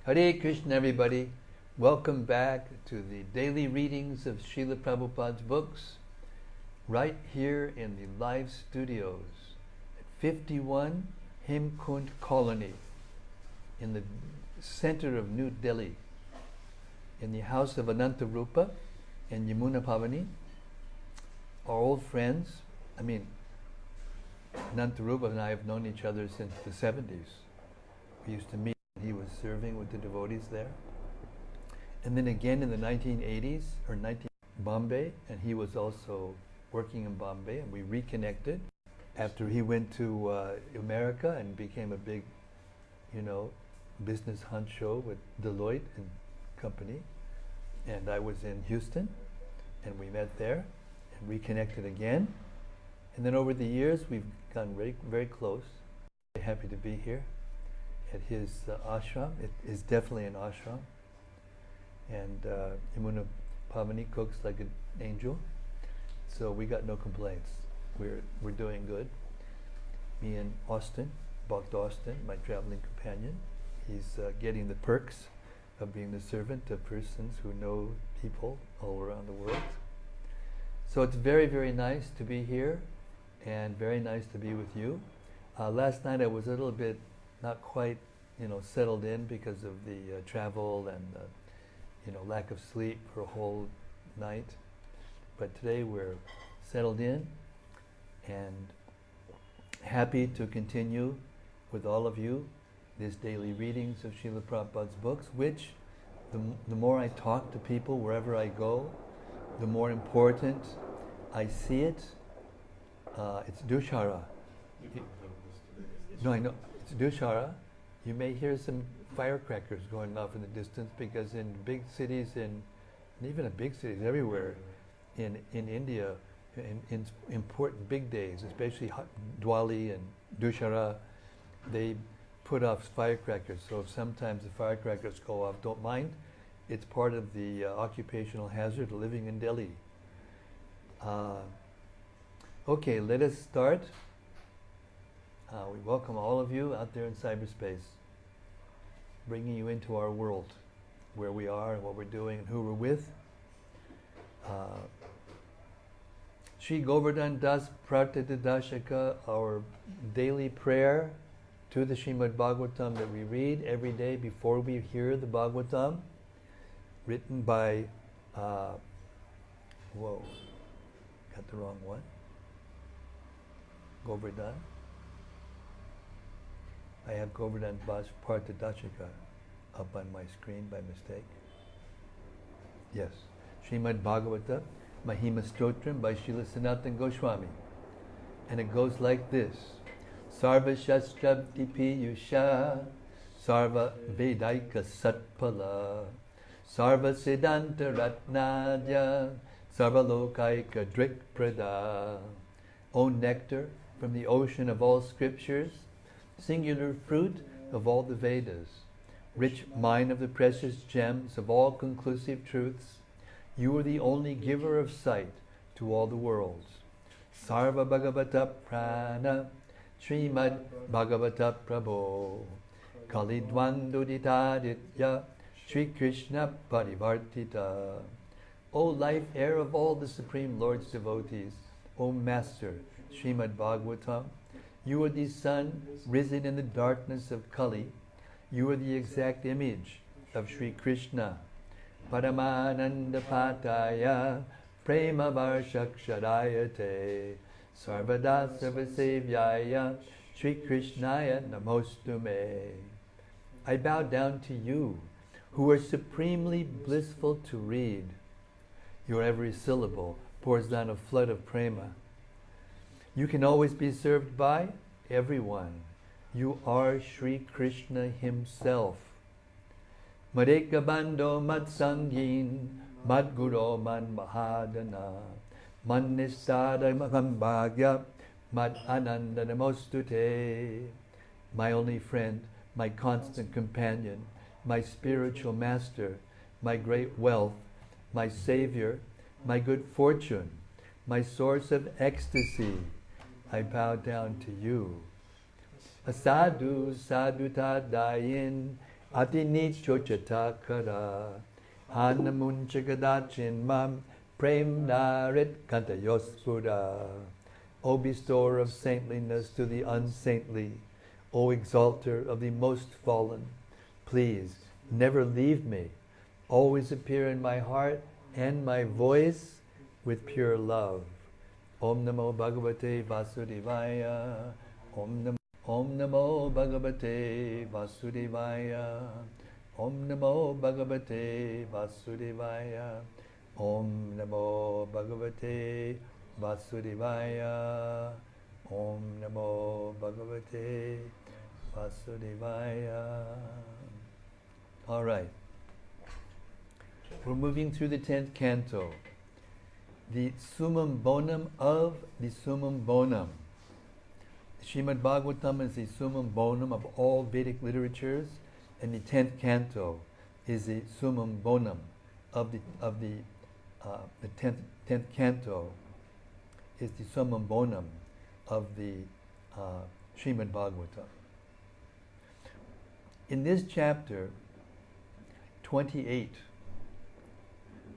Hare Krishna, everybody. Welcome back to the daily readings of Srila Prabhupada's books, right here in the live studios at 51 Hemkund Colony in the center of New Delhi, in the house of Ananta Rupa and Yamuna Pavani, our old friends. Ananta Rupa and I have known each other since the 70s. We used to meet. He was serving with the devotees there. And then again in the 1980s, or Bombay, and he was also working in Bombay, and we reconnected after he went to America and became a big, business hunt show with Deloitte and company. And I was in Houston, and we met there and reconnected again. And then over the years, we've gotten very, very close. Very happy to be here at his ashram. It is definitely an ashram. And Yamuna Pavani cooks like an angel. So we got no complaints. We're doing good. Me and Austin, Bhakt Austin, my traveling companion, he's getting the perks of being the servant of persons who know people all around the world. So it's very, very nice to be here and very nice to be with you. Last night I was a little bit not quite, settled in because of the travel and, lack of sleep for a whole night. But today we're settled in and happy to continue with all of you this daily readings of Srila Prabhupada's books, which the more I talk to people wherever I go, the more important I see it. It's Dushara. No, I know. It's Dushara. You may hear some firecrackers going off in the distance because in big cities, and even in big cities everywhere in India, in important big days, especially Diwali and Dussehra, they put off firecrackers. So sometimes the firecrackers go off, don't mind. It's part of the occupational hazard of living in Delhi. Okay, let us start. We welcome all of you out there in cyberspace, bringing you into our world, where we are and what we're doing and who we're with. Shri Govardhan Das Pratitadashaka, our daily prayer to the Srimad-Bhagavatam that we read every day before we hear the Bhagavatam, written by, got the wrong one. Govardhan. I have Govardhan Das Pratitadashaka up on my screen by mistake. Yes. Srimad-Bhagavata Mahima Stotram by Srila Sanatana Goswami. And it goes like this. Sarva Shastra Dipiyusha Sarva Vedaika Satpala Sarva Siddhanta Ratnaja Sarva Lokaika Drikprada. O nectar from the ocean of all scriptures, singular fruit of all the Vedas, rich mine of the precious gems of all conclusive truths, you are the only giver of sight to all the worlds. Sarva Bhagavata Prana Srimad Bhagavata Prabho Kalidwanduditaditya Sri Krishna Parivartita. O life air of all the Supreme Lord's devotees, O Master Srimad Bhagavatam, you are the sun risen in the darkness of Kali. You are the exact image of Sri Krishna. Paramananda Pataya Prema Varshaksharayate Sarvada Sarvasevyaya Sri Krishnaya Namostume. I bow down to you, who are supremely blissful to read. Your every syllable pours down a flood of prema. You can always be served by everyone. You are Sri Krishna himself. Madeka Bando Matsangin Madguro Man Mahadana Man Nistada Mahambhagya Mad Ananda Namostute. My only friend, my constant companion, my spiritual master, my great wealth, my savior, my good fortune, my source of ecstasy, I bow down to you. Asadu sadhuta dayin ati nicho chatakara, hanamun chagadachin mam, prem narit kantayospura. O bestower of saintliness to the unsaintly, O exalter of the most fallen, please never leave me. Always appear in my heart and my voice with pure love. Om Namo Bhagavate Vasudevaya. Om Namo Bhagavate Vasudevaya. Om Namo Bhagavate Vasudevaya. Om Namo Bhagavate Vasudevaya. Om Namo Bhagavate Vasudevaya. All right. We're moving through the 10th canto. The Summum Bonum of the Summum Bonum. Srimad-Bhagavatam is the Summum Bonum of all Vedic literatures, and the 10th canto is the Summum Bonum of the 10th canto is the Summum Bonum of the Srimad-Bhagavatam. In this chapter 28,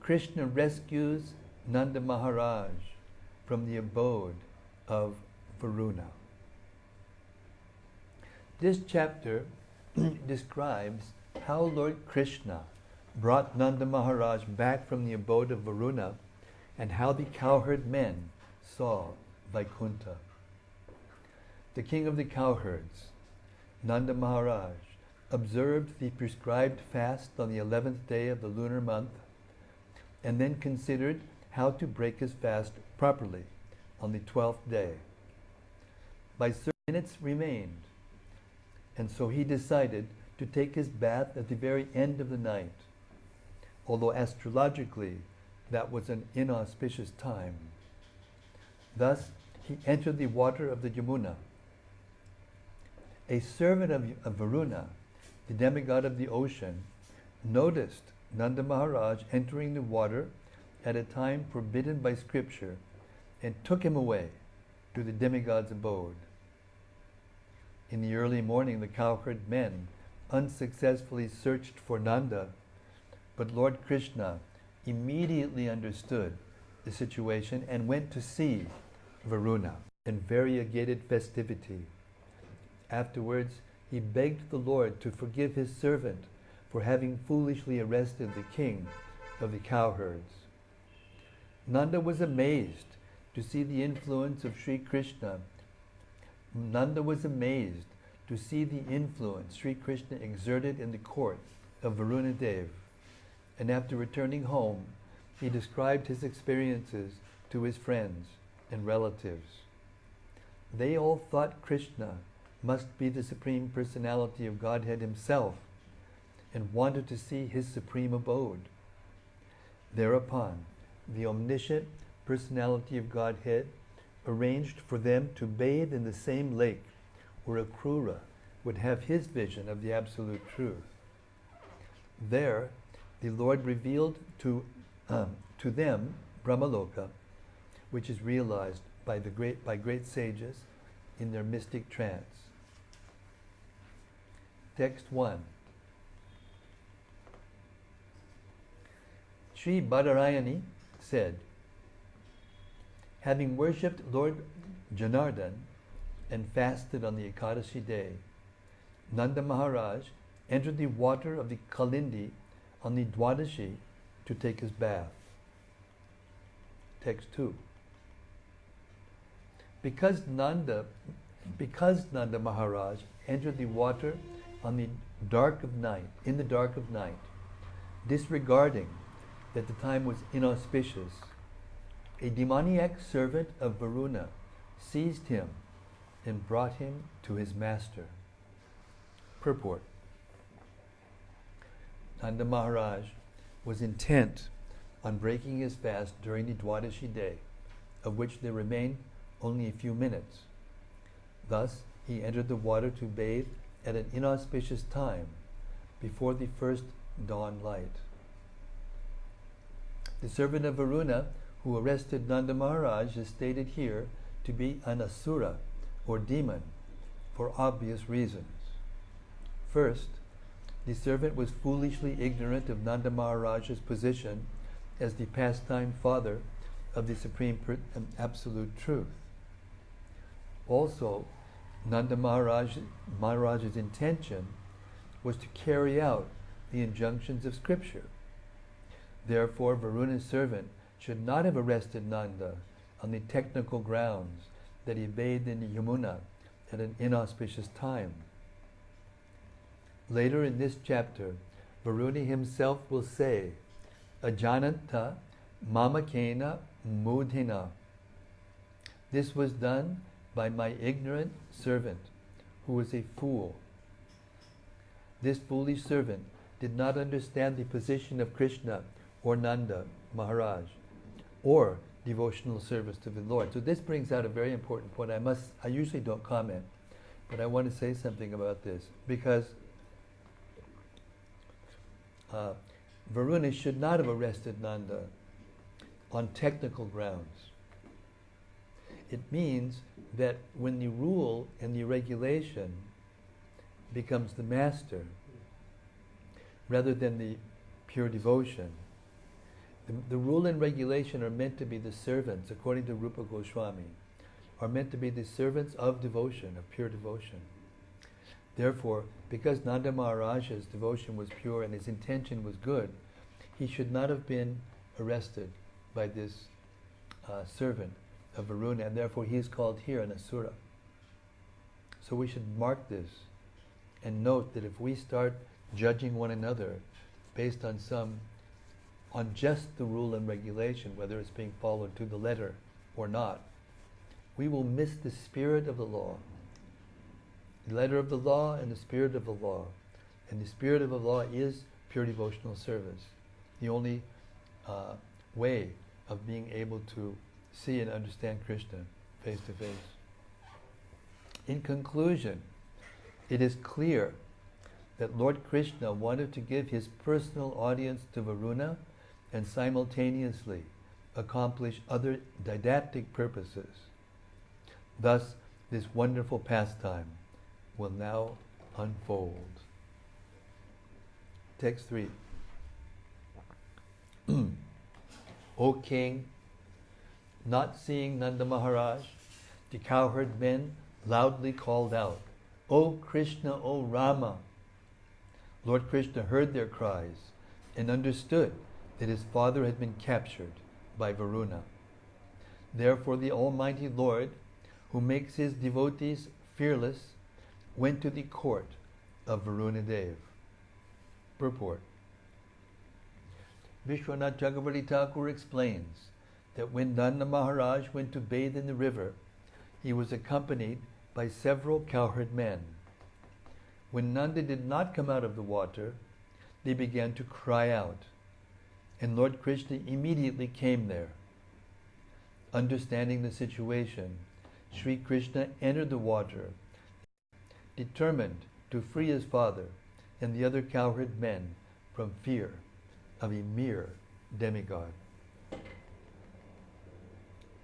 Krishna rescues Nanda Maharaj from the abode of Varuna. This chapter describes how Lord Krishna brought Nanda Maharaj back from the abode of Varuna and how the cowherd men saw Vaikuntha. The king of the cowherds, Nanda Maharaj, observed the prescribed fast on the 11th day of the lunar month and then considered how to break his fast properly on the 12th day. By certain minutes remained, and so he decided to take his bath at the very end of the night, although astrologically that was an inauspicious time. Thus, he entered the water of the Yamuna. A servant of Varuna, the demigod of the ocean, noticed Nanda Maharaj entering the water at a time forbidden by scripture and took him away to the demigod's abode. In the early morning, the cowherd men unsuccessfully searched for Nanda, but Lord Krishna immediately understood the situation and went to see Varuna in variegated festivity. Afterwards, he begged the Lord to forgive his servant for having foolishly arrested the king of the cowherds. Nanda was amazed to see the influence of Sri Krishna. Nanda was amazed to see the influence Sri Krishna exerted in the court of Varuna Dev, and after returning home, he described his experiences to his friends and relatives. They all thought Krishna must be the Supreme Personality of Godhead himself and wanted to see his supreme abode. Thereupon, the omniscient Personality of Godhead arranged for them to bathe in the same lake where Akrura would have his vision of the Absolute Truth. There, the Lord revealed to them Brahmaloka, which is realized by great sages in their mystic trance. Text 1. Sri Badarayani said, having worshipped Lord Janardhan and fasted on the Ekadashi day, Nanda Maharaj entered the water of the Kalindi on the Dwadashi to take his bath. Text 2. Because Nanda Maharaj entered the water on the dark of night, in the dark of night, disregarding that the time was inauspicious, a demoniac servant of Varuna seized him and brought him to his master. Purport. Nanda Maharaj was intent on breaking his fast during the Dwadashi day, of which there remained only a few minutes. Thus, he entered the water to bathe at an inauspicious time, before the first dawn light. The servant of Varuna who arrested Nanda Maharaj is stated here to be an asura, or demon, for obvious reasons. First, the servant was foolishly ignorant of Nanda Maharaja's position as the pastime father of the Supreme Absolute Truth. Also, Nanda Maharaja's intention was to carry out the injunctions of Scripture. Therefore, Varuna's servant should not have arrested Nanda on the technical grounds that he bathed in the Yamuna at an inauspicious time. Later in this chapter, Varuna himself will say, Ajananta mamakena mudhina. This was done by my ignorant servant, who was a fool. This foolish servant did not understand the position of Krishna or Nanda Maharaj, or devotional service to the Lord. So this brings out a very important point. I usually don't comment, but I want to say something about this, because Varuna should not have arrested Nanda on technical grounds. It means that when the rule and the regulation becomes the master, rather than the pure devotion, the rule and regulation are meant to be the servants, according to Rupa Goswami, are meant to be the servants of devotion, of pure devotion. Therefore, because Nanda Maharaja's devotion was pure and his intention was good, he should not have been arrested by this servant of Varuna, and therefore he is called here an asura. So we should mark this and note that if we start judging one another based on just the rule and regulation, whether it's being followed to the letter or not, we will miss the spirit of the law. The letter of the law and the spirit of the law. And the spirit of the law is pure devotional service. The only way of being able to see and understand Krishna face to face. In conclusion, it is clear that Lord Krishna wanted to give his personal audience to Varuna and simultaneously accomplish other didactic purposes. Thus, this wonderful pastime will now unfold. Text 3. O king, not seeing Nanda Maharaj, the cowherd men loudly called out, O Krishna, O Rama. Lord Krishna heard their cries and understood that his father had been captured by Varuna. Therefore the Almighty Lord, who makes his devotees fearless, went to the court of Varuna Dev. Purport. Vishwanath Chakravarti Thakur explains that when Nanda Maharaj went to bathe in the river, he was accompanied by several cowherd men. When Nanda did not come out of the water, they began to cry out, and Lord Krishna immediately came there. Understanding the situation, Sri Krishna entered the water, determined to free his father and the other cowherd men from fear of a mere demigod.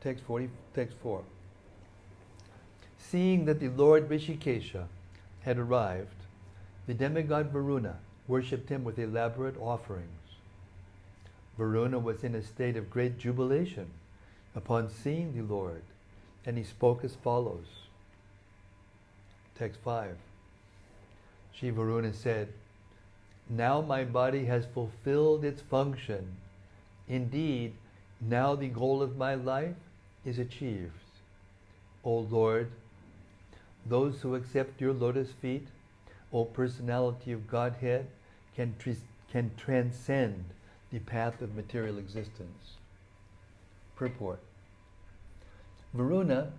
Text 4. Seeing that the Lord Rishikesha had arrived, the demigod Varuna worshipped him with elaborate offerings. Varuna was in a state of great jubilation upon seeing the Lord, and he spoke as follows. Text 5. Shri Varuna said, Now my body has fulfilled its function. Indeed, now the goal of my life is achieved. O Lord, those who accept your lotus feet, O personality of Godhead, can transcend the path of material existence. Purport. Varuna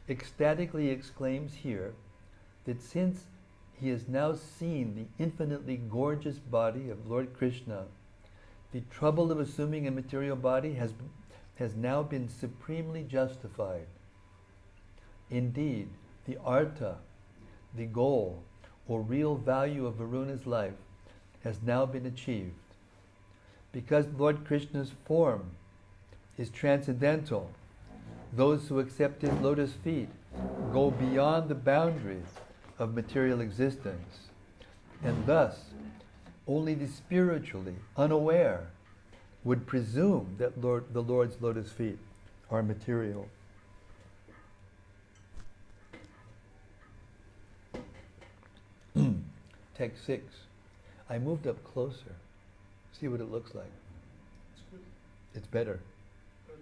ecstatically exclaims here that since he has now seen the infinitely gorgeous body of Lord Krishna, the trouble of assuming a material body has now been supremely justified. Indeed, the artha, the goal, or real value of Varuna's life has now been achieved. Because Lord Krishna's form is transcendental, those who accept his lotus feet go beyond the boundaries of material existence, and thus Only the spiritually unaware would presume that the Lord's lotus feet are material. Text 6. I moved up closer. See what it looks like. It's good. It's better. Good.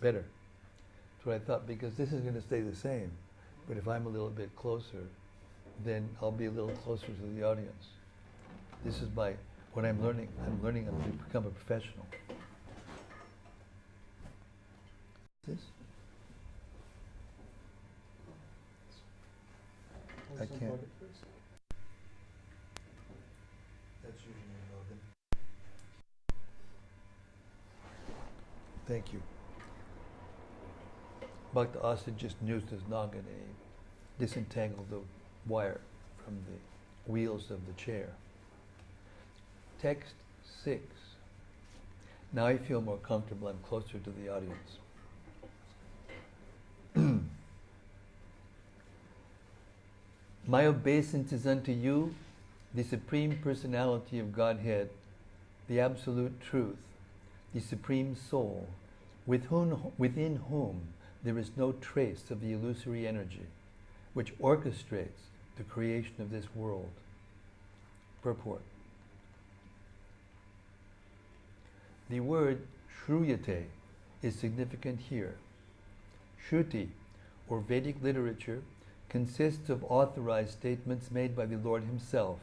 Better. That's what I thought, because this is going to stay the same. But if I'm a little bit closer, then I'll be a little closer to the audience. This is what I'm learning. I'm learning to become a professional. This? I can't. That's usually Logan. Thank you. Bhakta Asa just used his noggin and he disentangled the wire from the wheels of the chair. Text 6. Now I feel more comfortable. I'm closer to the audience. My obeisance is unto you, the Supreme Personality of Godhead, the Absolute Truth, the Supreme Soul, within whom there is no trace of the illusory energy, which orchestrates the creation of this world. Purport. The word Shruyate is significant here. Shruti, or Vedic literature, consists of authorized statements made by the Lord himself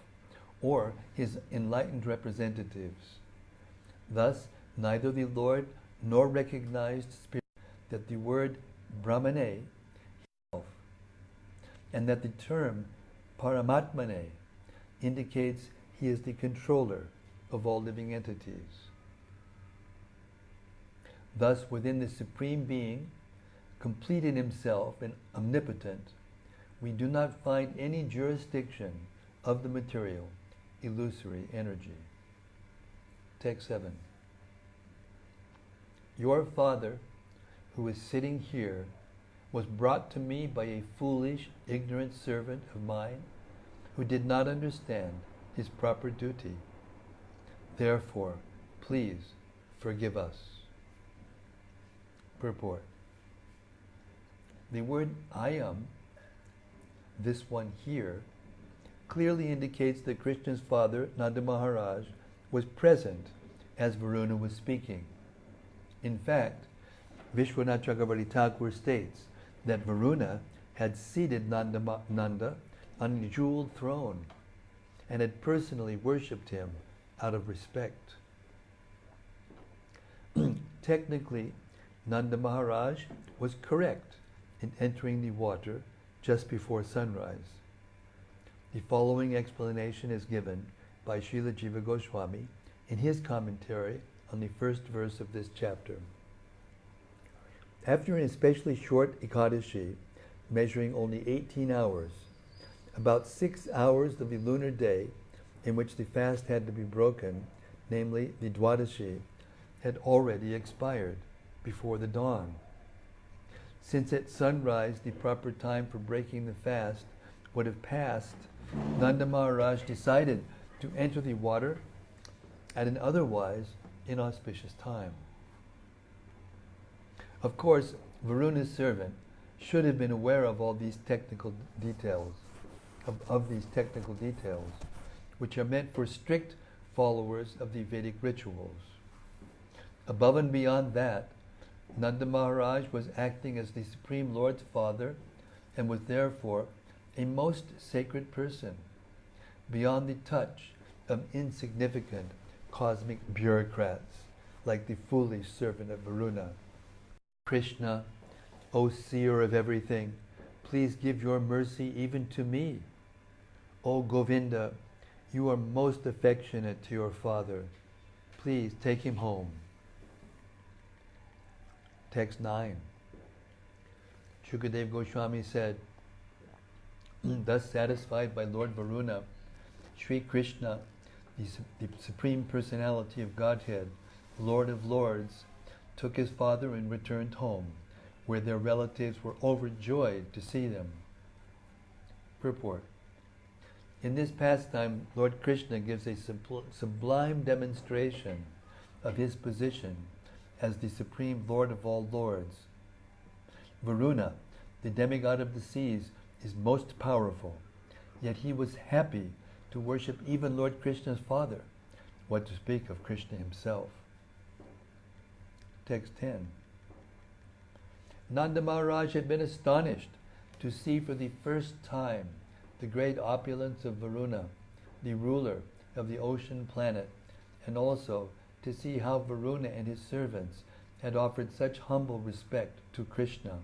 or his enlightened representatives. Thus, neither the Lord nor recognized spirit that the word Brahmane himself, and that the term Paramatmane indicates he is the controller of all living entities. Thus, within the Supreme Being, complete in himself and omnipotent, we do not find any jurisdiction of the material, illusory energy. Text 7. Your father, who is sitting here, was brought to me by a foolish, ignorant servant of mine who did not understand his proper duty. Therefore, please forgive us. Purport. The word ayam, this one here, clearly indicates that Krishna's father, Nanda Maharaj, was present as Varuna was speaking. In fact, Vishwanath Chakravarti Thakur states that Varuna had seated Nanda on a jeweled throne and had personally worshipped him out of respect. Technically, Nanda Maharaj was correct in entering the water just before sunrise. The following explanation is given by Srila Jiva Goswami in his commentary on the first verse of this chapter. After an especially short Ekadashi, measuring only 18 hours, about 6 hours of the lunar day in which the fast had to be broken, namely the Dwadashi, had already expired before the dawn. Since at sunrise the proper time for breaking the fast would have passed, Nanda Maharaj decided to enter the water at an otherwise inauspicious time. Of course, Varuna's servant should have been aware of all these technical details, of these technical details, which are meant for strict followers of the Vedic rituals. Above and beyond that, Nanda Maharaj was acting as the Supreme Lord's father and was therefore a most sacred person, beyond the touch of insignificant cosmic bureaucrats like the foolish servant of Varuna. Krishna, O seer of everything, please give your mercy even to me. O Govinda, you are most affectionate to your father. Please take him home. Text 9. Shukadeva Goswami said, thus satisfied by Lord Varuna, Sri Krishna, the Supreme Personality of Godhead, Lord of Lords, took his father and returned home, where their relatives were overjoyed to see them. Purport. In this pastime, Lord Krishna gives a sublime demonstration of his position as the supreme Lord of all lords. Varuna, the demigod of the seas, is most powerful, yet he was happy to worship even Lord Krishna's father, what to speak of Krishna himself. Text 10. Nanda Maharaj had been astonished to see for the first time the great opulence of Varuna, the ruler of the ocean planet, and also to see how Varuna and his servants had offered such humble respect to Krishna.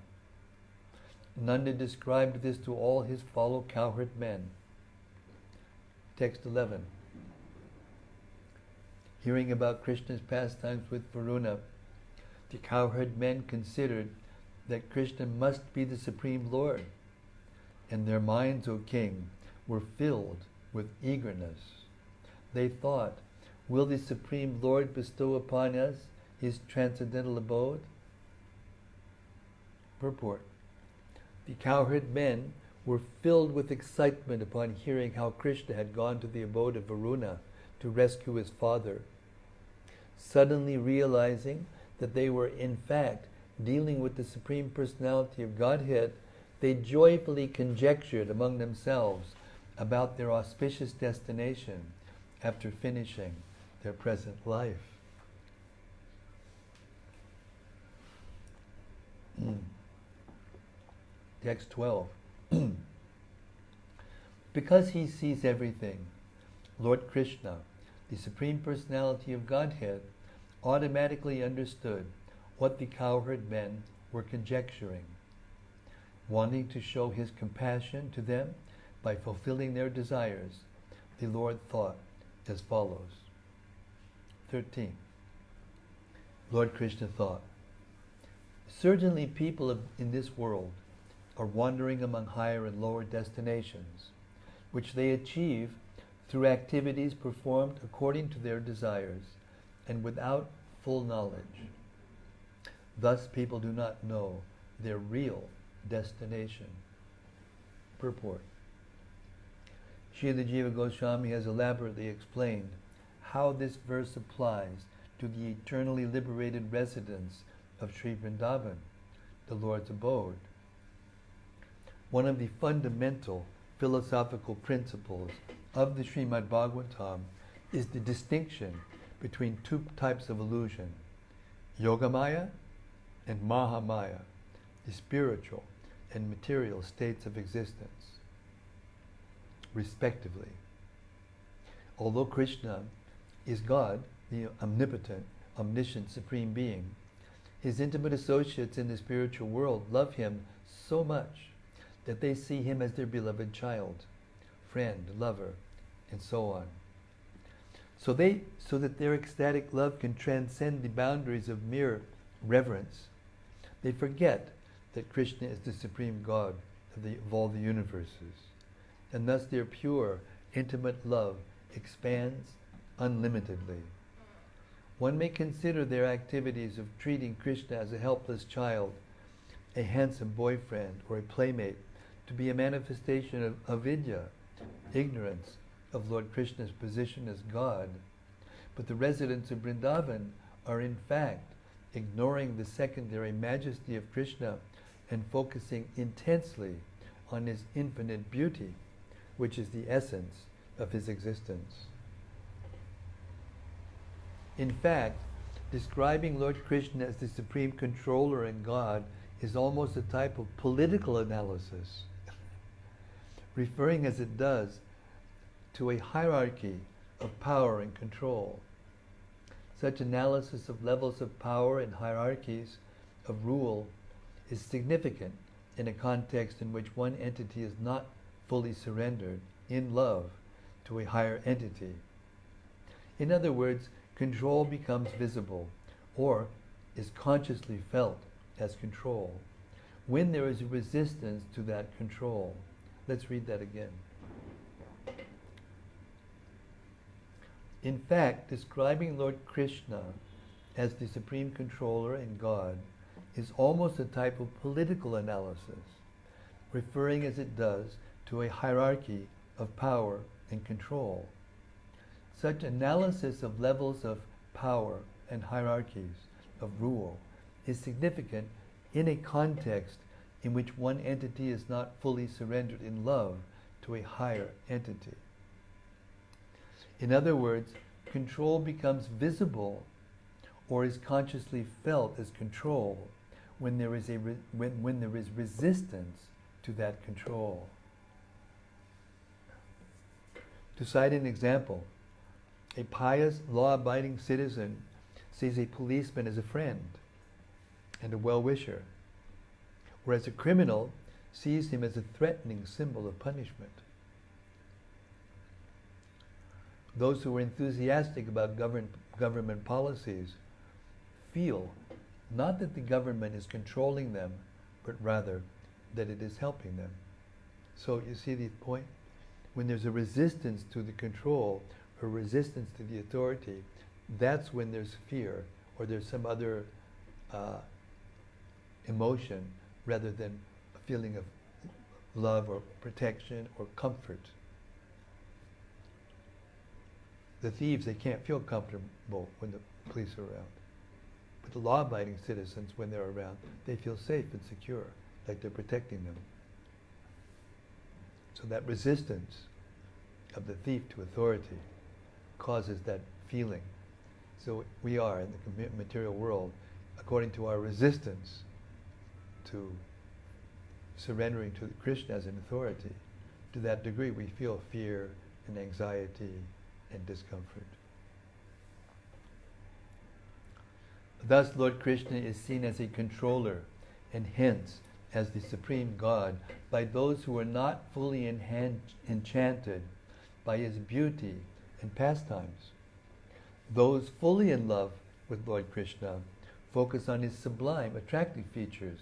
Nanda described this to all his fellow cowherd men. Text 11. Hearing about Krishna's pastimes with Varuna, the cowherd men considered that Krishna must be the Supreme Lord, and their minds, O king, were filled with eagerness. They thought, will the Supreme Lord bestow upon us his transcendental abode? Purport. The cowherd men were filled with excitement upon hearing how Krishna had gone to the abode of Varuna to rescue his father. Suddenly realizing that they were in fact dealing with the Supreme Personality of Godhead, they joyfully conjectured among themselves about their auspicious destination after finishing their present life. Text 12. Because he sees everything, Lord Krishna, the Supreme Personality of Godhead, automatically understood what the cowherd men were conjecturing. Wanting to show his compassion to them by fulfilling their desires, the Lord thought as follows. 13. Lord Krishna thought, certainly people in this world are wandering among higher and lower destinations, which they achieve through activities performed according to their desires and without full knowledge. Thus people do not know their real destination. Purport. Srila Jiva Goswami has elaborately explained how this verse applies to the eternally liberated residents of Sri Vrindavan, the Lord's abode. One of the fundamental philosophical principles of the Srimad-Bhagavatam is the distinction between two types of illusion, Yogamaya and Mahamaya, the spiritual and material states of existence, respectively. Although Krishna is God, the omnipotent, omniscient Supreme Being, his intimate associates in the spiritual world love him so much that they see him as their beloved child, friend, lover, and so on. So that their ecstatic love can transcend the boundaries of mere reverence, they forget that Krishna is the supreme God of all the universes, and thus their pure, intimate love expands unlimitedly. One may consider their activities of treating Krishna as a helpless child, a handsome boyfriend, or a playmate to be a manifestation of avidya, ignorance of Lord Krishna's position as God. But the residents of Vrindavan are in fact ignoring the secondary majesty of Krishna and focusing intensely on his infinite beauty, which is the essence of his existence. In fact, describing Lord Krishna as the supreme controller and God is almost a type of political analysis, referring as it does to a hierarchy of power and control. Such analysis of levels of power and hierarchies of rule is significant in a context in which one entity is not fully surrendered in love to a higher entity. In other words, control becomes visible or is consciously felt as control when there is a resistance to that control. Let's read that again. In fact, describing Lord Krishna as the supreme controller and God is almost a type of political analysis, referring as it does to a hierarchy of power and control. Such analysis of levels of power and hierarchies of rule is significant in a context in which one entity is not fully surrendered in love to a higher entity. In other words, control becomes visible or is consciously felt as control when there is when there is resistance to that control. To cite an example, a pious, law-abiding citizen sees a policeman as a friend and a well-wisher, whereas a criminal sees him as a threatening symbol of punishment. Those who are enthusiastic about government policies feel not that the government is controlling them, but rather that it is helping them. So you see the point? When there's a resistance to the control or resistance to the authority, that's when there's fear or there's some other emotion rather than a feeling of love or protection or comfort. The thieves, they can't feel comfortable when the police are around. But the law-abiding citizens, when they're around, they feel safe and secure, like they're protecting them. So that resistance of the thief to authority causes that feeling. So we are, in the material world, according to our resistance to surrendering to Krishna as an authority, to that degree we feel fear and anxiety and discomfort. Thus, Lord Krishna is seen as a controller and hence as the supreme God by those who are not fully enchanted by his beauty and pastimes. Those fully in love with Lord Krishna focus on his sublime, attractive features,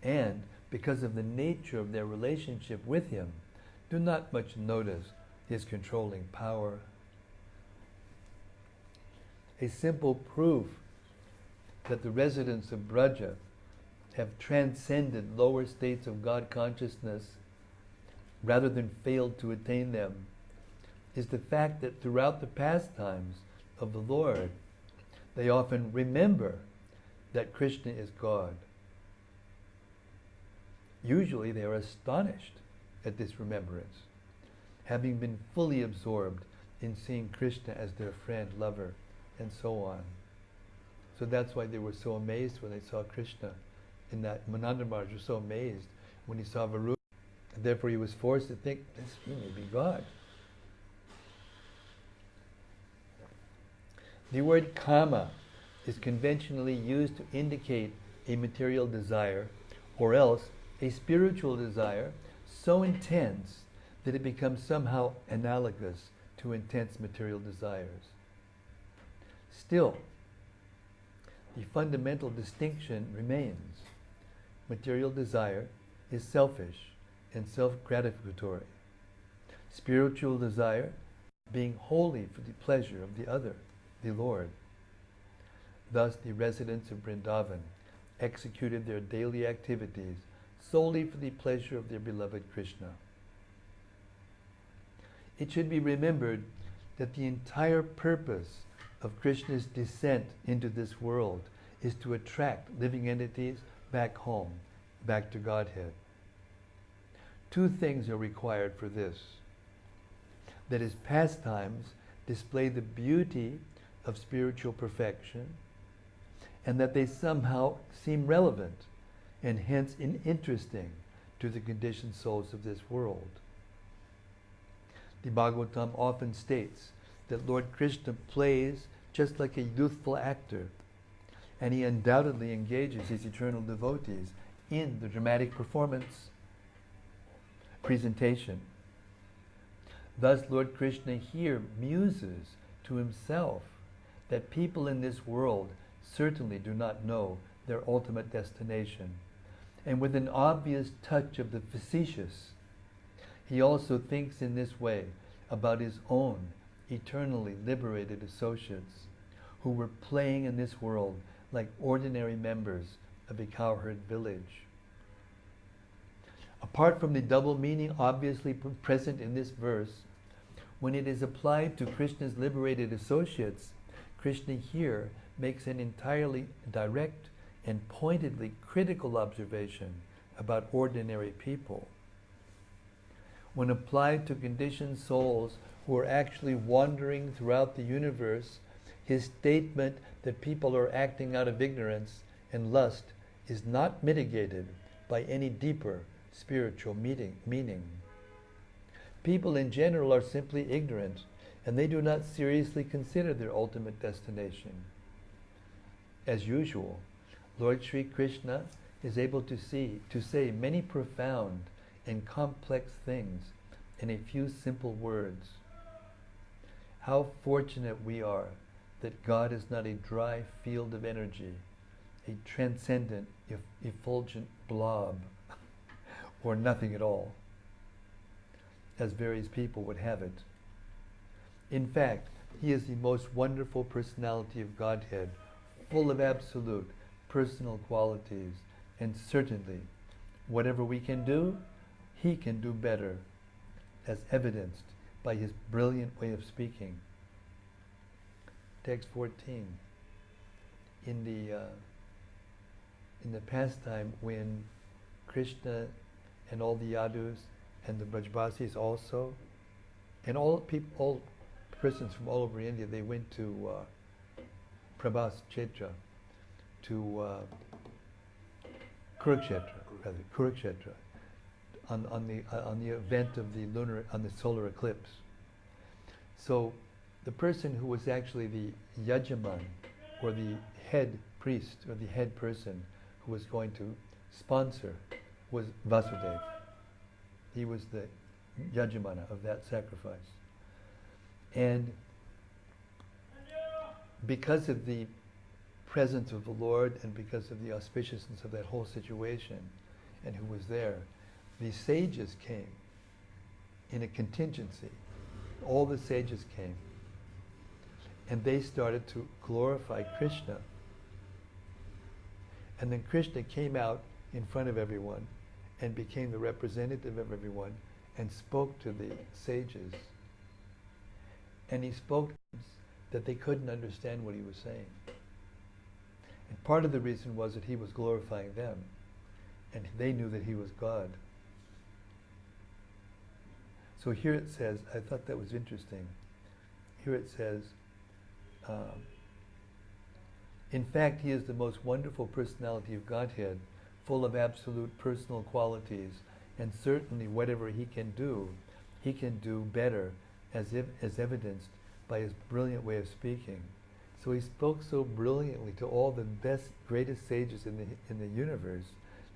and because of the nature of their relationship with him, do not much notice his controlling power. A simple proof that the residents of Braja have transcended lower states of God consciousness rather than failed to attain them is the fact that throughout the pastimes of the Lord, they often remember that Krishna is God. Usually they are astonished at this remembrance, having been fully absorbed in seeing Krishna as their friend, lover, and so on. So that's why they were so amazed when they saw Krishna. In that, Nanda Maharaj was so amazed when he saw Varuna. And therefore he was forced to think, he may be God. The word kama is conventionally used to indicate a material desire, or else a spiritual desire so intense that it becomes somehow analogous to intense material desires. Still, the fundamental distinction remains. Material desire is selfish and self-gratificatory. Spiritual desire being wholly for the pleasure of the other, the Lord. Thus, the residents of Vrindavan executed their daily activities solely for the pleasure of their beloved Krishna. It should be remembered that the entire purpose of Krishna's descent into this world is to attract living entities back home, back to Godhead. Two things are required for this. That his pastimes display the beauty of spiritual perfection, and that they somehow seem relevant and hence interesting to the conditioned souls of this world. The Bhagavatam often states that Lord Krishna plays just like a youthful actor, and he undoubtedly engages his eternal devotees in the dramatic performance, presentation. Thus, Lord Krishna here muses to himself that people in this world certainly do not know their ultimate destination. And with an obvious touch of the facetious, he also thinks in this way about his own eternally liberated associates who were playing in this world like ordinary members of a cowherd village. Apart from the double meaning obviously present in this verse, when it is applied to Krishna's liberated associates, Krishna here makes an entirely direct and pointedly critical observation about ordinary people. When applied to conditioned souls who are actually wandering throughout the universe, his statement that people are acting out of ignorance and lust is not mitigated by any deeper spiritual meaning. People in general are simply ignorant, and they do not seriously consider their ultimate destination. As usual, Lord Sri Krishna is able to say many profound and complex things in a few simple words. How fortunate we are that God is not a dry field of energy, a transcendent, effulgent blob, or nothing at all, as various people would have it. In fact, he is the most wonderful personality of Godhead, full of absolute personal qualities, and certainly, whatever we can do, he can do better, as evidenced by his brilliant way of speaking. Text 14. In the pastime when Krishna and all the Yadus and the Brajbasis also, and all persons from all over India, they went to Prabhas Kshetra, to Kurukshetra, on the event of the solar eclipse. So the person who was actually the Yajaman, or the head priest, or the head person who was going to sponsor, was Vasudeva. He was the Yajamana of that sacrifice. And because of the presence of the Lord and because of the auspiciousness of that whole situation and who was there, the sages came in a contingency. All the sages came. And they started to glorify Krishna. And then Krishna came out in front of everyone and became the representative of everyone and spoke to the sages. And he spoke that they couldn't understand what he was saying. And part of the reason was that he was glorifying them, and they knew that he was God. So here it says, I thought that was interesting. Here it says, in fact, he is the most wonderful personality of Godhead, full of absolute personal qualities, and certainly whatever he can do better, as evidenced by his brilliant way of speaking. So he spoke so brilliantly to all the best, greatest sages in the universe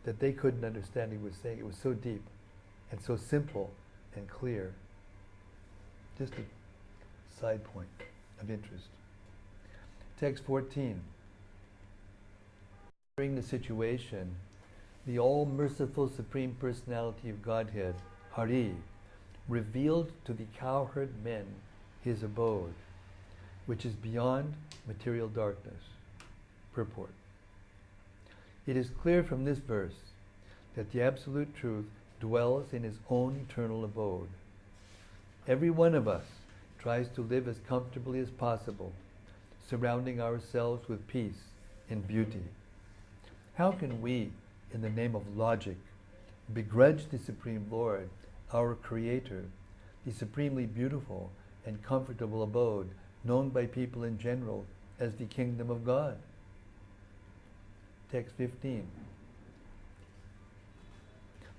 that they couldn't understand what he was saying. It was so deep and so simple and clear. Just a side point of interest. Text 14. During the situation, the all-merciful Supreme Personality of Godhead, Hari, revealed to the cowherd men his abode, which is beyond material darkness. Purport. It is clear from this verse that the Absolute Truth dwells in his own eternal abode. Every one of us tries to live as comfortably as possible, surrounding ourselves with peace and beauty. How can we, in the name of logic, begrudge the Supreme Lord, our Creator, the supremely beautiful and comfortable abode known by people in general as the Kingdom of God? Text 15.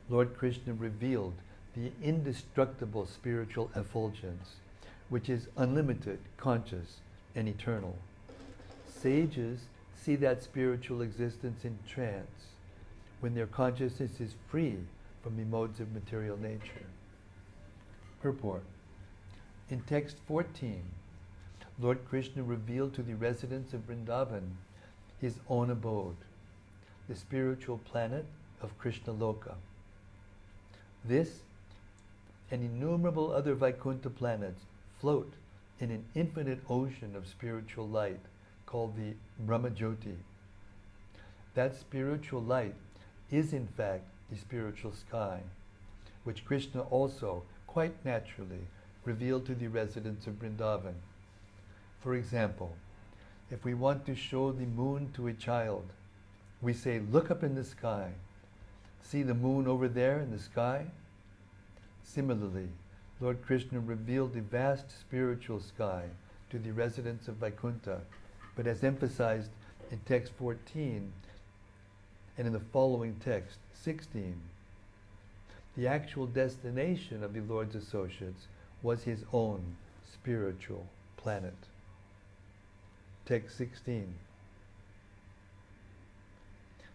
Lord Krishna revealed the indestructible spiritual effulgence, which is unlimited, conscious, and eternal. Sages see that spiritual existence in trance, when their consciousness is free from the modes of material nature. Purport. In text 14, Lord Krishna revealed to the residents of Vrindavan his own abode, the spiritual planet of Krishna Loka. This and innumerable other Vaikuntha planets float in an infinite ocean of spiritual light called the Brahmajyoti. That spiritual light is in fact the spiritual sky, which Krishna also, quite naturally, revealed to the residents of Vrindavan. For example, if we want to show the moon to a child, we say, "Look up in the sky. See the moon over there in the sky?" Similarly, Lord Krishna revealed the vast spiritual sky to the residents of Vaikuntha, but as emphasized in text 14 and in the following text 16, the actual destination of the Lord's associates was his own spiritual planet. Text 16.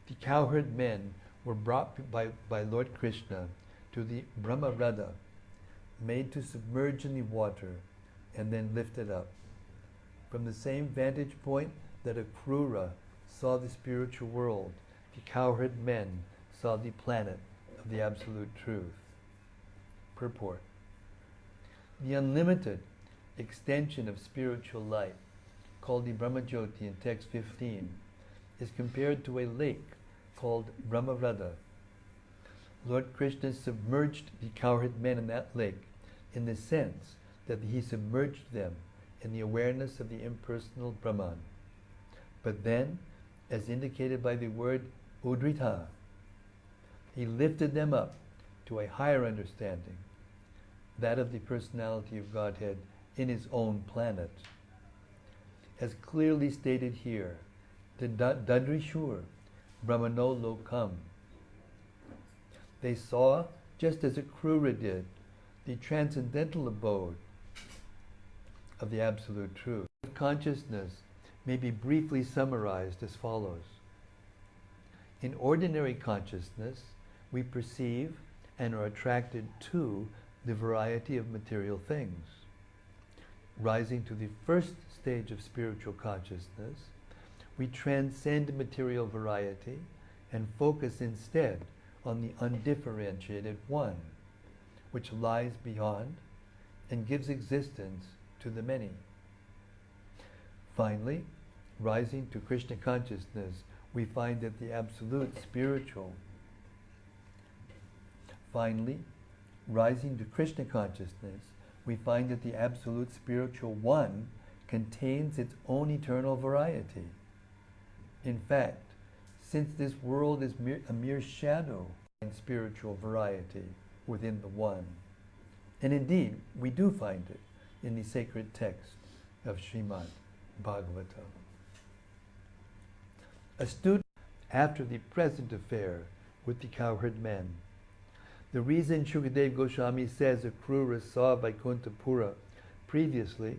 The cowherd men were brought by Lord Krishna to the Brahmarada, made to submerge in the water and then lifted up. From the same vantage point that Akrura saw the spiritual world, the cowherd men saw the planet of the Absolute Truth. Purport. The unlimited extension of spiritual light, called the Brahmajyoti in text 15, is compared to a lake called Brahmarada. Lord Krishna submerged the cowherd men in that lake in the sense that he submerged them in the awareness of the impersonal Brahman. But then, as indicated by the word udrita, he lifted them up to a higher understanding, that of the personality of Godhead in his own planet. As clearly stated here, the Dadrishur Brahmano Lokam. They saw, just as Akrura did, the transcendental abode of the Absolute Truth. Consciousness may be briefly summarized as follows. In ordinary consciousness, we perceive and are attracted to the variety of material things. Rising to the first stage of spiritual consciousness, we transcend material variety and focus instead on the undifferentiated One, which lies beyond and gives existence to the many. Finally, rising to Krishna consciousness, we find that the absolute spiritual. Finally, rising to Krishna consciousness, we find that the absolute spiritual One contains its own eternal variety. In fact, since this world is a mere shadow in spiritual variety within the One, and indeed we do find it in the sacred text of Srimad-Bhagavatam. A student after the present affair with the cowherd men. The reason Shukadeva Goswami says Akrura saw Vaikuntha-pura previously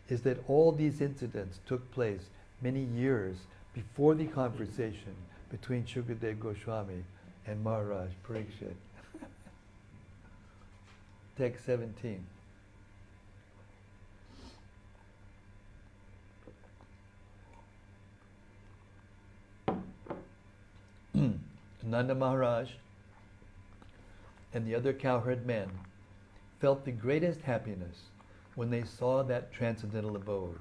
is that all these incidents took place many years before the conversation between Shukadeva Goswami and Maharaj Parikshit. Text 17. Nanda Maharaj and the other cowherd men felt the greatest happiness when they saw that transcendental abode.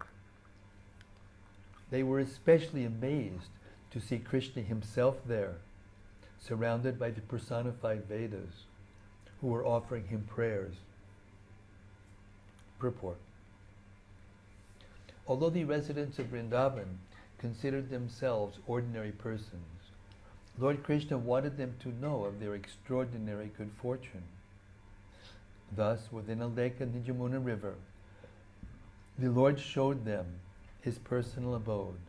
They were especially amazed to see Krishna himself there, surrounded by the personified Vedas, who were offering him prayers. Purport. Although the residents of Vrindavan considered themselves ordinary persons, Lord Krishna wanted them to know of their extraordinary good fortune. Thus, within a lake in the Jamuna River, the Lord showed them his personal abode.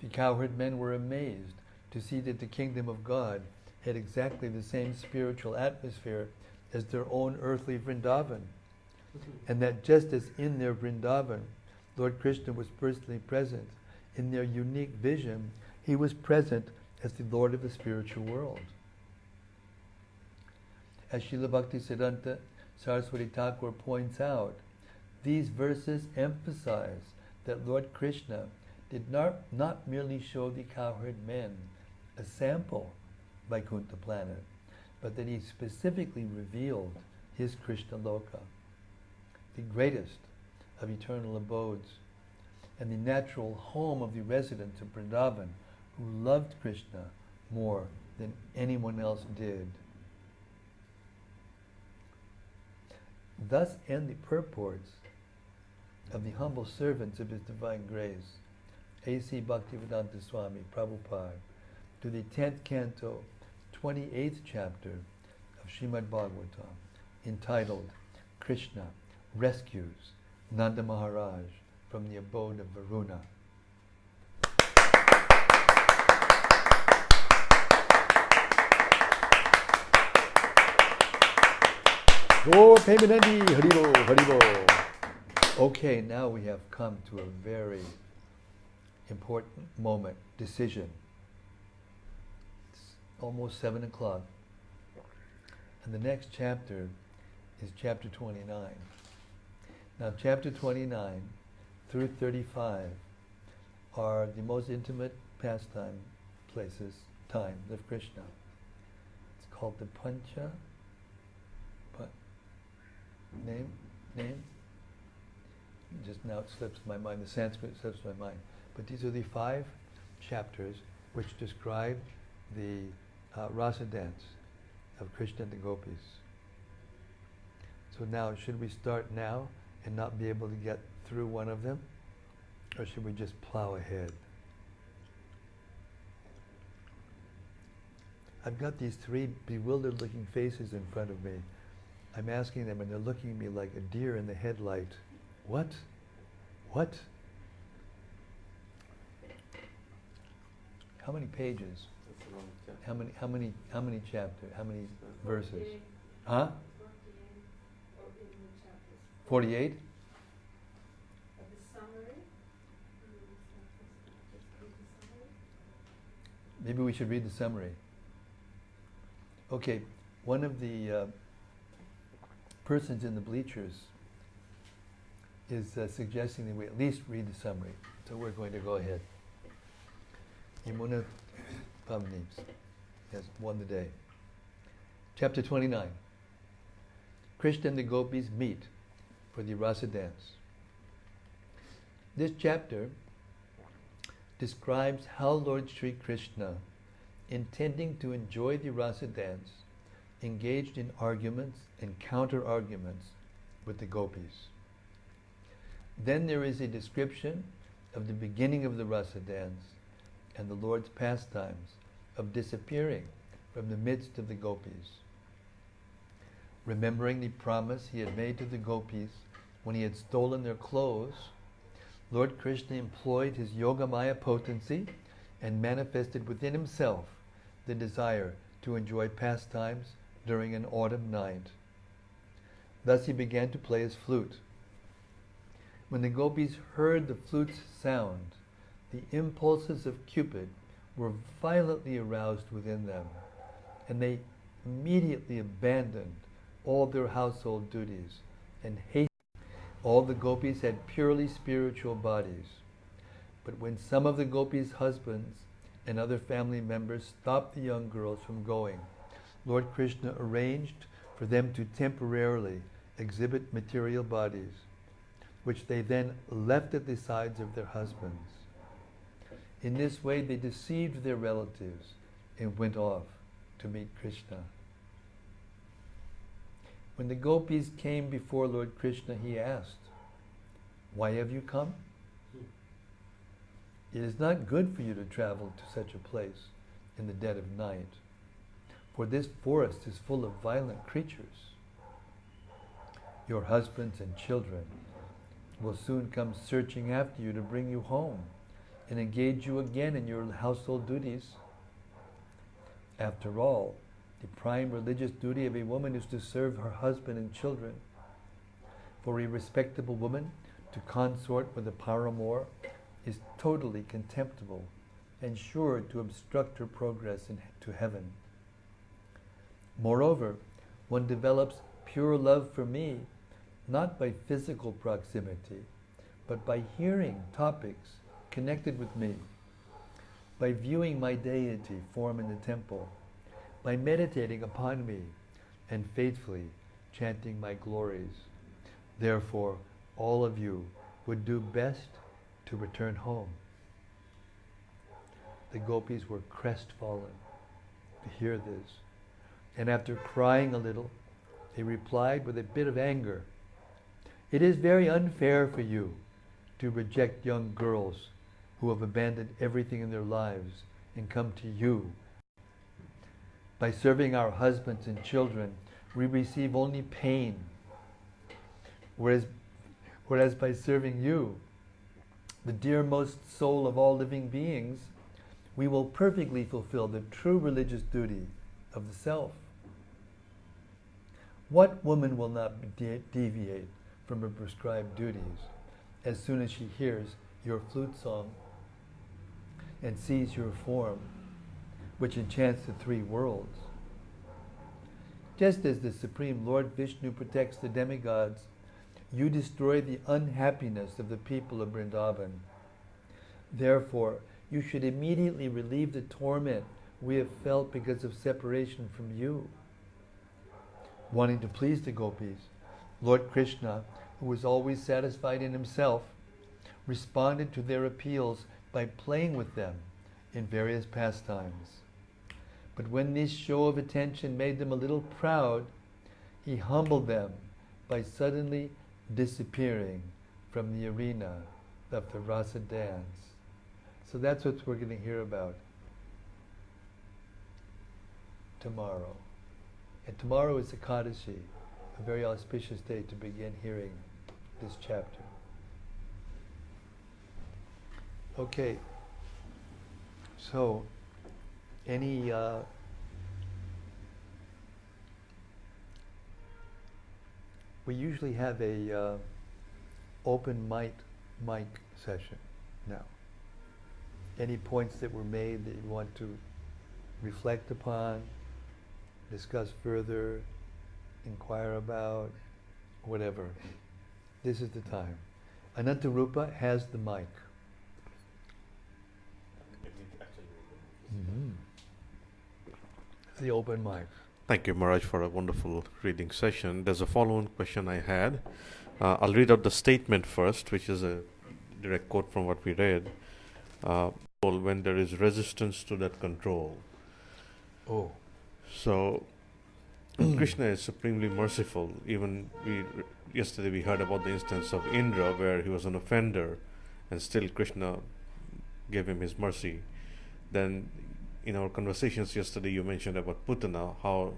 The cowherd men were amazed to see that the kingdom of God had exactly the same spiritual atmosphere as their own earthly Vrindavan, and that just as in their Vrindavan, Lord Krishna was personally present, in their unique vision, he was present as the Lord of the spiritual world. As Srila Bhaktisiddhanta Saraswati Thakur points out, these verses emphasize that Lord Krishna did not merely show the cowherd men a sample Vaikuntha planet, but that he specifically revealed his Krishna Loka, the greatest of eternal abodes, and the natural home of the residents of Vrindavan, who loved Krishna more than anyone else did. Thus end the purports of the humble servants of His Divine Grace, A.C. Bhaktivedanta Swami Prabhupada, to the 10th canto, 28th chapter of Srimad-Bhagavatam, entitled Krishna Rescues Nanda Maharaj from the Abode of Varuna. Lord Premanandi, Haribo, Haribo. Okay, now we have come to a very important moment, decision. It's almost 7 o'clock. And the next chapter is chapter 29. Now, chapter 29 through 35 are the most intimate pastime places, times of Krishna. It's called the Pancha. Name? Just now it slips my mind. The Sanskrit slips my mind. But these are the 5 chapters which describe the rasa dance of Krishna and the gopis. So now, should we start now and not be able to get through one of them? Or should we just plow ahead? I've got these 3 bewildered looking faces in front of me. I'm asking them and they're looking at me like a deer in the headlight. What? What? How many pages? How many chapters? How many verses? Huh? 48? Maybe we should read the summary. Okay, one of the persons in the bleachers is suggesting that we at least read the summary. So we're going to go ahead. Yamuna Pavneeps has won the day. Chapter 29. Krishna and the gopis meet for the rasa dance. This chapter describes how Lord Sri Krishna, intending to enjoy the rasa dance, engaged in arguments and counter-arguments with the gopis. Then there is a description of the beginning of the rasa dance and the Lord's pastimes of disappearing from the midst of the gopis. Remembering the promise he had made to the gopis when he had stolen their clothes, Lord Krishna employed his Yogamaya potency and manifested within himself the desire to enjoy pastimes during an autumn night. Thus he began to play his flute. When the gopis heard the flute's sound, the impulses of Cupid were violently aroused within them, and they immediately abandoned all their household duties and hated. All the gopis had purely spiritual bodies. But when some of the gopis' husbands and other family members stopped the young girls from going, Lord Krishna arranged for them to temporarily exhibit material bodies, which they then left at the sides of their husbands. In this way they deceived their relatives and went off to meet Krishna. When the gopis came before Lord Krishna, he asked, "Why have you come? It is not good for you to travel to such a place in the dead of night, for this forest is full of violent creatures. Your husbands and children will soon come searching after you to bring you home and engage you again in your household duties. After all, the prime religious duty of a woman is to serve her husband and children. For a respectable woman to consort with a paramour is totally contemptible and sure to obstruct her progress to heaven. Moreover, one develops pure love for me not by physical proximity, but by hearing topics connected with me, by viewing my deity form in the temple, by meditating upon me and faithfully chanting my glories. Therefore, all of you would do best to return home." The gopis were crestfallen to hear this, and after crying a little, They replied with a bit of anger, "It is very unfair for you to reject young girls who have abandoned everything in their lives and come to you. By serving our husbands and children, we receive only pain. Whereas by serving you, the dearmost soul of all living beings, we will perfectly fulfill the true religious duty of the self. What woman will not deviate from her prescribed duties as soon as she hears your flute song and sees your form, which enchants the three worlds? Just as the Supreme Lord Vishnu protects the demigods, you destroy the unhappiness of the people of Vrindavan. Therefore, you should immediately relieve the torment we have felt because of separation from you." Wanting to please the gopis, Lord Krishna, who was always satisfied in himself, responded to their appeals by playing with them in various pastimes. But when this show of attention made them a little proud, he humbled them by suddenly disappearing from the arena of the rasa dance. So that's what we're going to hear about tomorrow. And tomorrow is Ekadashi, a very auspicious day to begin hearing this chapter. Okay, so any we usually have a open mic session now. Any points that were made that you want to reflect upon, discuss further, inquire about, whatever. This is the time. Anantarupa has the mic. Mm-hmm. The open mic. Thank you, Maharaj, for a wonderful reading session. There's a following question I had. I'll read out the statement first, which is a direct quote from what we read. When there is resistance to that control. Oh. So, Krishna is supremely merciful. Even yesterday we heard about the instance of Indra, where he was an offender, and still Krishna gave him his mercy. Then, in our conversations yesterday, you mentioned about Putana, how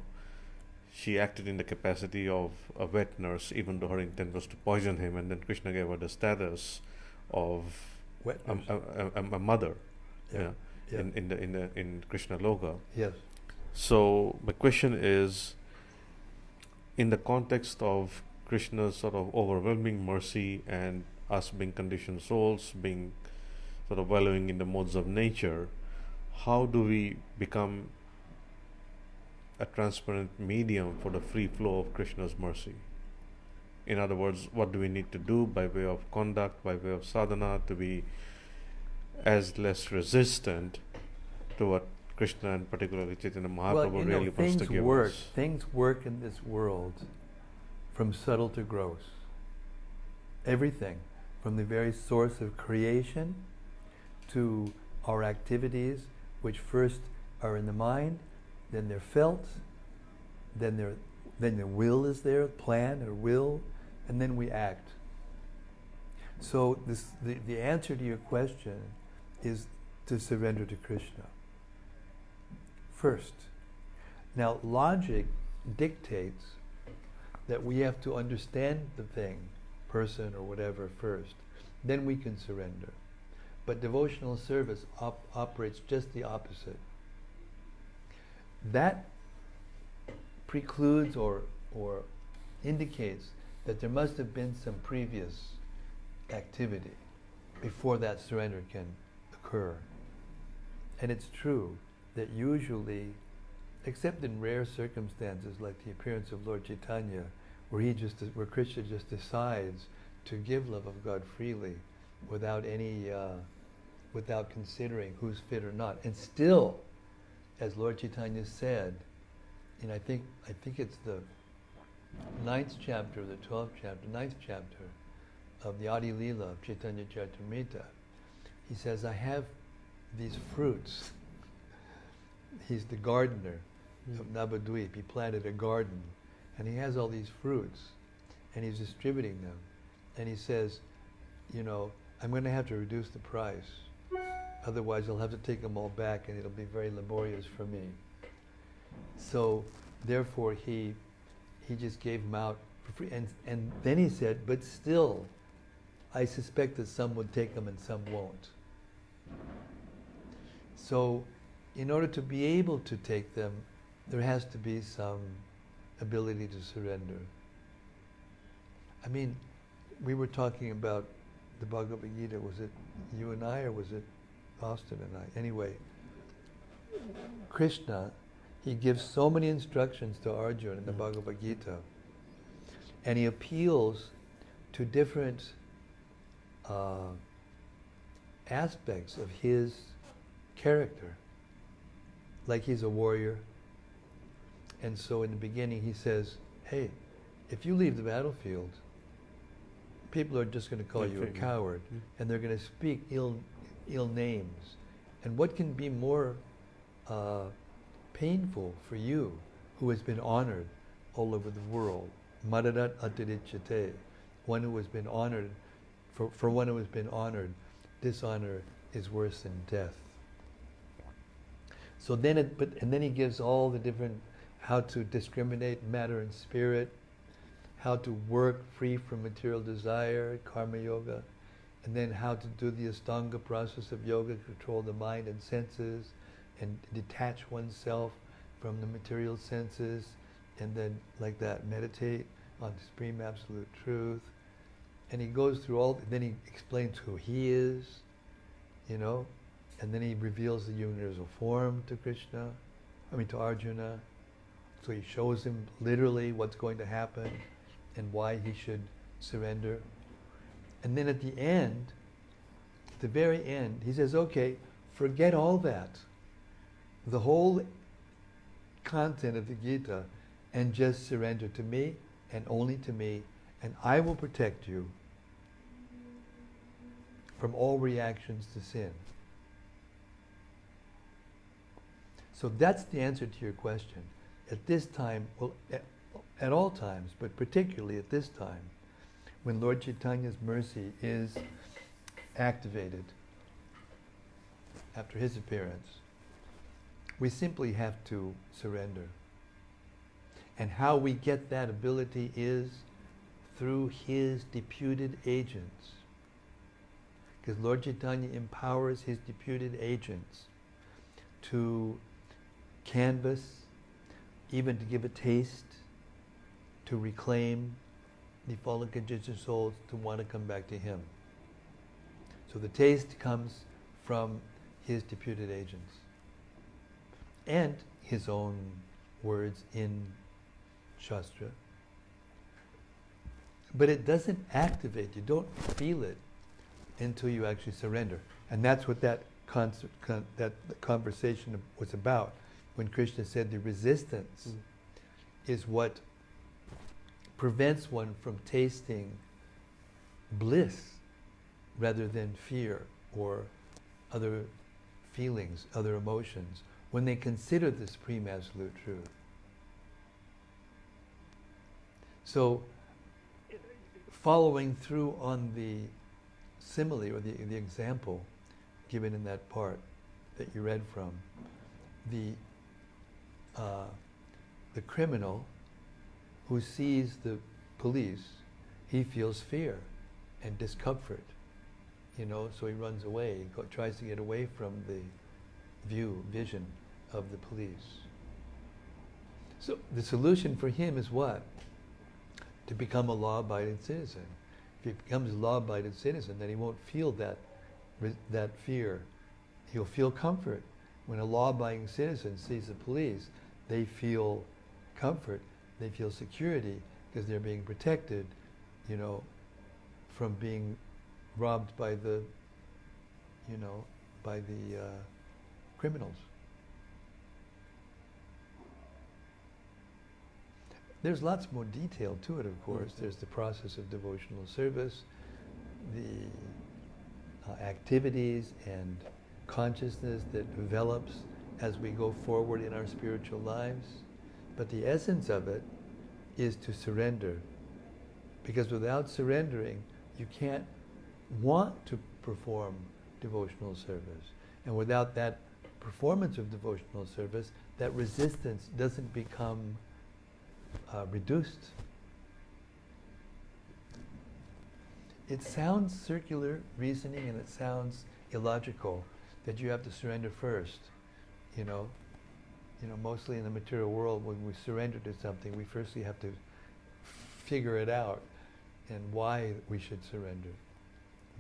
she acted in the capacity of a wet nurse, even though her intent was to poison him, and then Krishna gave her the status of a mother. Yeah. Yeah. In Krishna Loka. Yes. So my question is, in the context of Krishna's sort of overwhelming mercy and us being conditioned souls, being sort of wallowing in the modes of nature, how do we become a transparent medium for the free flow of Krishna's mercy? In other words, what do we need to do by way of conduct, by way of sadhana, to be as less resistant to what Krishna and particularly Chaitanya Mahaprabhu really wants to give us? Things work in this world from subtle to gross. Everything, from the very source of creation to our activities, which first are in the mind, then they're felt, then the will is there, plan or will, and then we act. So the answer to your question is to surrender to Krishna first. Now, logic dictates that we have to understand the thing, person or whatever first, then we can surrender. But devotional service operates just the opposite. That precludes or indicates that there must have been some previous activity before that surrender can occur. And it's true that usually, except in rare circumstances like the appearance of Lord Chaitanya, where Krishna just decides to give love of God freely without considering who's fit or not, and still, as Lord Chaitanya said, and I think it's the 9th chapter, the 12th chapter, 9th chapter of the Adi Leela of Chaitanya Charitamrita, he says, I have these fruits. He's the gardener of Navadvip. He planted a garden, and he has all these fruits, and he's distributing them, and he says, I'm going to have to reduce the price, otherwise I'll have to take them all back, and it'll be very laborious for me. So therefore he just gave them out for free, and then he said, but still, I suspect that some would take them and some won't. So in order to be able to take them, there has to be some ability to surrender. I mean, we were talking about the Bhagavad Gita. Was it you and I, or was it Austin and I? Anyway, Krishna, he gives so many instructions to Arjuna in the Bhagavad Gita, and he appeals to different aspects of his character. Like he's a warrior, and so in the beginning he says, hey, if you leave the battlefield, people are just going to call you a coward, and they're going to speak ill names. And what can be more painful for you, who has been honored all over the world? Madarat atirichate, one who has been honored. For one who has been honored, dishonor is worse than death. So then and then he gives all the different, how to discriminate matter and spirit, how to work free from material desire, karma yoga, and then how to do the Astanga process of yoga, control the mind and senses, and detach oneself from the material senses, and then like that meditate on supreme absolute truth. And he goes through then he explains who he is, and then he reveals the universal form to to Arjuna. So he shows him literally what's going to happen and why he should surrender. And then at the very end, he says, okay, forget all that, the whole content of the Gita, and just surrender to me and only to me, and I will protect you from all reactions to sin. So that's the answer to your question. At this time, well, at all times, but particularly at this time, when Lord Chaitanya's mercy is activated after his appearance, we simply have to surrender. And how we get that ability is through his deputed agents. Because Lord Chaitanya empowers his deputed agents to canvas, even to give a taste, to reclaim the fallen conditioned souls to want to come back to him. So the taste comes from his deputed agents and his own words in Shastra. But it doesn't activate, you don't feel it until you actually surrender. And that's what that conversation was about, when Krishna said the resistance is what prevents one from tasting bliss rather than fear or other feelings, other emotions, when they consider the Supreme Absolute Truth. So, following through on the simile or the example given in that part that you read from, the criminal who sees the police, he feels fear and discomfort, so he runs away, tries to get away from the vision of the police. So the solution for him is what? To become a law-abiding citizen. If he becomes a law-abiding citizen, then he won't feel that fear. He'll feel comfort. When a law-abiding citizen sees the police, they feel comfort, they feel security, because they're being protected, from being robbed by the criminals. There's lots more detail to it, of course. There's the process of devotional service, the activities and consciousness that develops as we go forward in our spiritual lives. But the essence of it is to surrender. Because without surrendering, you can't want to perform devotional service. And without that performance of devotional service, that resistance doesn't become reduced. It sounds circular reasoning and it sounds illogical that you have to surrender first. You know, mostly in the material world, when we surrender to something, we firstly have to figure it out and why we should surrender.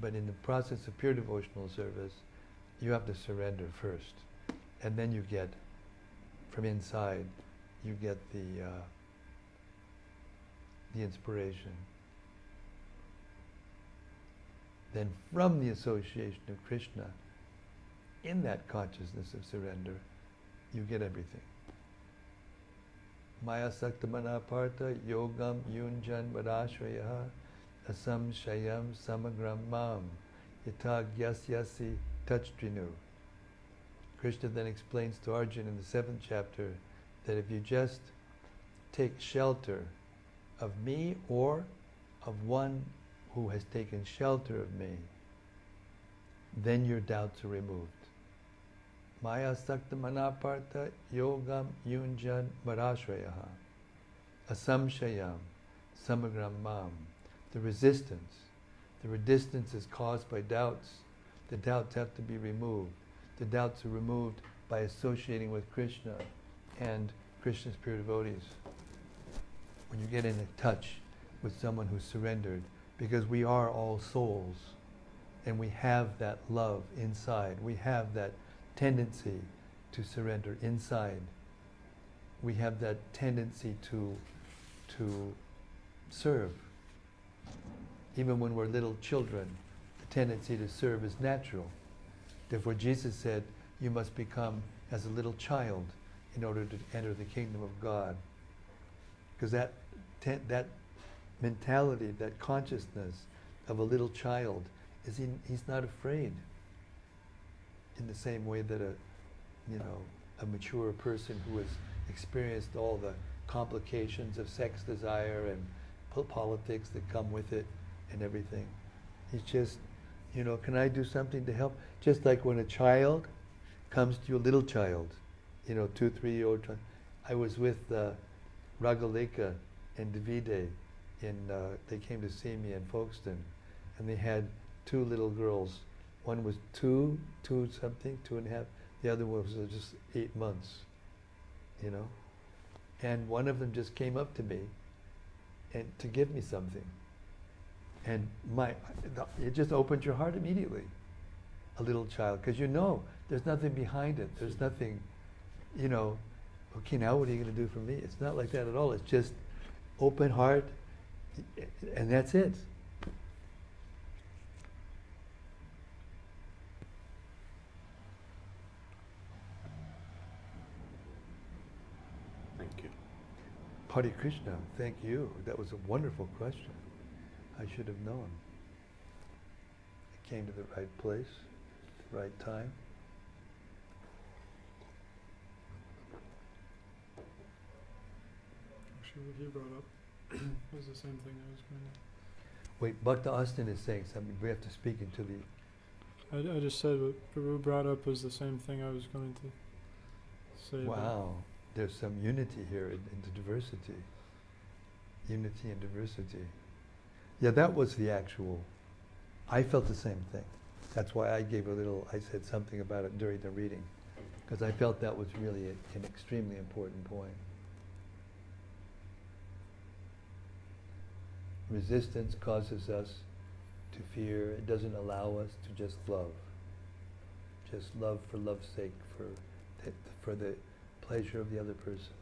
But in the process of pure devotional service, you have to surrender first. And then you get, from inside, you get the inspiration. Then from the association of Krishna, in that consciousness of surrender, you get everything. Maya saktamana partha yogam yunjan vadashrayaha asam shayam samagram mam yata gyasyasi touchdrinu. Krishna then explains to Arjuna in the 7th chapter that if you just take shelter of me or of one who has taken shelter of me, then your doubts are removed. Maya sakta manapartha yogam yunjan varashrayaha asamshayam samagram mam. The resistance is caused by doubts. The doubts have to be removed. The doubts are removed by associating with Krishna and Krishna's pure devotees. When you get in touch with someone who's surrendered, because we are all souls, and we have that love inside. We have that tendency to surrender inside. We have that tendency to serve. Even when we're little children, the tendency to serve is natural. Therefore Jesus said, you must become as a little child in order to enter the kingdom of God. Because that mentality, that consciousness of a little child, he's not afraid in the same way that a mature person who has experienced all the complications of sex desire and politics that come with it and everything. He's just, can I do something to help? Just like when a child comes to you, a little child, 2, 3-year-old child. I was with Ragaleka and Davide they came to see me in Folkestone, and they had 2 little girls. One was 2 something, 2.5. The other one was just 8 months, And one of them just came up to me and to give me something. And it just opened your heart immediately, a little child, because there's nothing behind it. There's nothing, okay, now what are you going to do for me? It's not like that at all. It's just open heart, and that's it. Thank you. Hare Krishna, thank you. That was a wonderful question. I should have known. I came to the right place, the right time. Actually, what he brought up was the same thing I was going to. Wait, Bhakta Austin is saying something. We have to speak into the... I just said what Prabhu brought up was the same thing I was going to say. Wow, there's some unity here in the diversity. Unity and diversity. Yeah, that was the actual... I felt the same thing. That's why I said something about it during the reading, because I felt that was really an extremely important point. Resistance causes us to fear. It doesn't allow us to just love. Just love for love's sake, for the pleasure of the other person.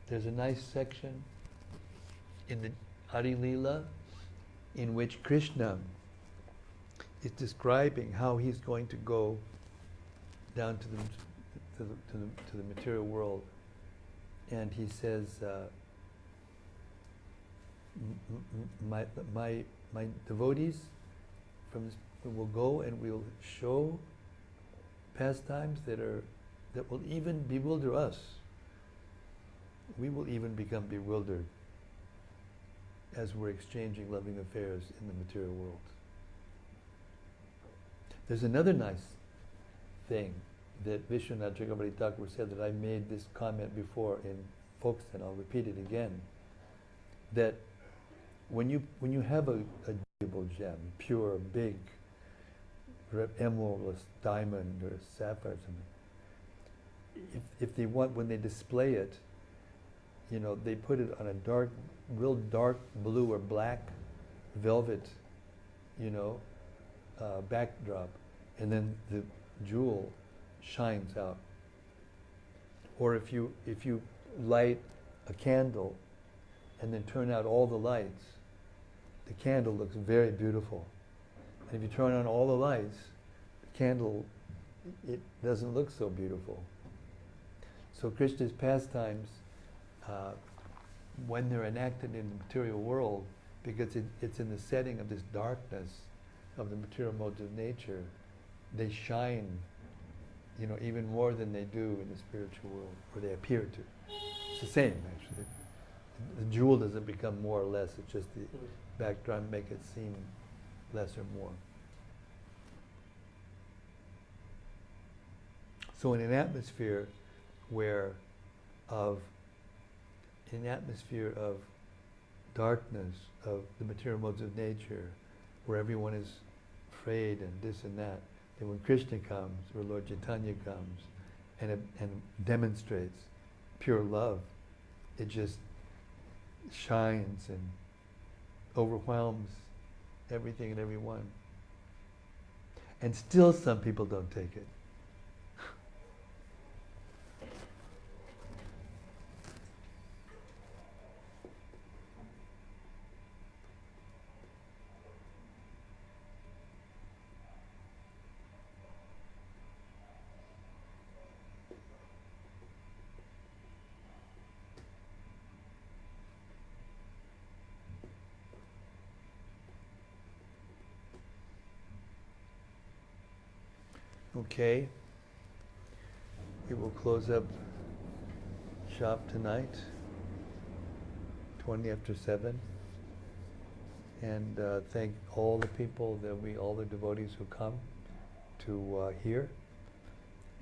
There's a nice section in the Hari Leela in which Krishna is describing how he's going to go down to the material world, and he says, my devotees will go and will show pastimes that will even bewilder us. we will even become bewildered as we're exchanging loving affairs in the material world. There's another nice thing that Vishwanath Chakravarti Thakur said that I made this comment before in Folkestone, I'll repeat it again, that when you have a valuable gem, pure, big, emerald, diamond, or sapphire or something, if they want, when they display it, you know, they put it on a real dark blue or black velvet, you know, backdrop, and then the jewel shines out. Or if you light a candle and then turn out all the lights, the candle looks very beautiful. And if you turn on all the lights, the candle, it doesn't look so beautiful. So Krishna's pastimes, when they're enacted in the material world, because it's in the setting of this darkness of the material modes of nature, they shine, you know, even more than they do in the spiritual world, or they appear to. It's the same, actually. The jewel doesn't become more or less, it's just the background make it seem less or more. So in an atmosphere of darkness, of the material modes of nature, where everyone is afraid and this and that, and when Krishna comes, or Lord Chaitanya comes, and demonstrates pure love, it just shines and overwhelms everything and everyone. And still some people don't take it. Okay, we will close up shop tonight, 20 after 7, and thank all the people all the devotees who come to hear.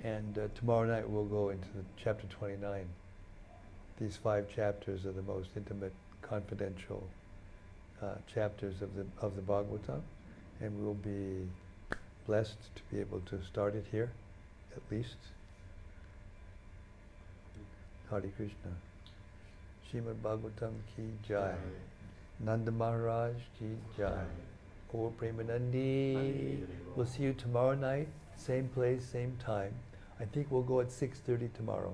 And tomorrow night we'll go into chapter 29. These 5 chapters are the most intimate, confidential chapters of the Bhagavatam, and we'll be blessed to be able to start it here, at least. Hare Krishna. Srimad Bhagavatam ki jai. Nanda Maharaj ki jai. Gaur Premanandi. We'll see you tomorrow night, same place, same time. I think we'll go at 6:30 tomorrow.